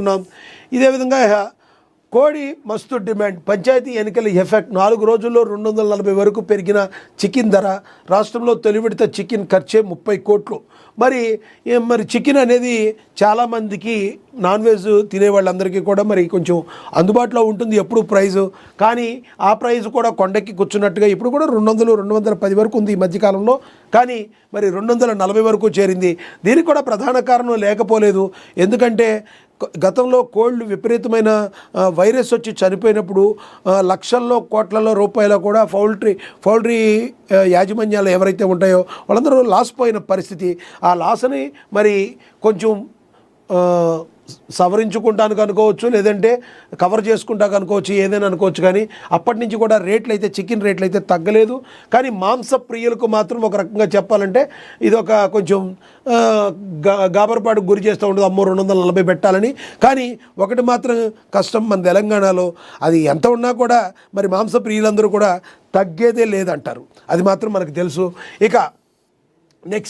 ఉన్నాం. ఇదే విధంగా కోడి మస్తు డిమాండ్, పంచాయతీ ఎన్నికల ఎఫెక్ట్, 4 రోజుల్లో 240 వరకు పెరిగిన చికెన్ ధర, రాష్ట్రంలో తొలి విడత చికెన్ ఖర్చే 30 కోట్లు. మరి చికెన్ అనేది చాలామందికి నాన్ వెజ్ తినే వాళ్ళందరికీ కూడా మరి కొంచెం అందుబాటులో ఉంటుంది ఎప్పుడు ప్రైజు, కానీ ఆ ప్రైస్ కూడా కొండకి కూర్చున్నట్టుగా ఇప్పుడు కూడా 200-210 వరకు ఉంది ఈ మధ్యకాలంలో, కానీ మరి 240 వరకు చేరింది. దీనికి కూడా ప్రధాన కారణం లేకపోలేదు. ఎందుకంటే గతంలో కోళ్ళు విపరీతమైన వైరస్ వచ్చి చనిపోయినప్పుడు లక్షల్లో కోట్లలో రూపాయల కూడా పౌల్ట్రీ యాజమాన్యాలు ఎవరైతే ఉంటాయో వాళ్ళందరూ లాస్ పోయిన పరిస్థితి. ఆ లాస్ని మరి కొంచెం సవరించుకుంటానికి అనుకోవచ్చు, లేదంటే కవర్ చేసుకుంటానికి అనుకోవచ్చు, ఏదైనా అనుకోవచ్చు. కానీ అప్పటి నుంచి కూడా చికెన్ రేట్లు అయితే తగ్గలేదు. కానీ మాంస ప్రియులకు మాత్రం ఒక రకంగా చెప్పాలంటే ఇది ఒక కొంచెం గాబరపాటుకు గురి చేస్తూ ఉంటుంది, అమ్మో 240 పెట్టాలని. కానీ ఒకటి మాత్రం కష్టం, మన తెలంగాణలో అది ఎంత ఉన్నా కూడా మరి మాంస ప్రియులందరూ కూడా తగ్గేదే లేదంటారు, అది మాత్రం మనకు తెలుసు. ఇక నెక్స్ట్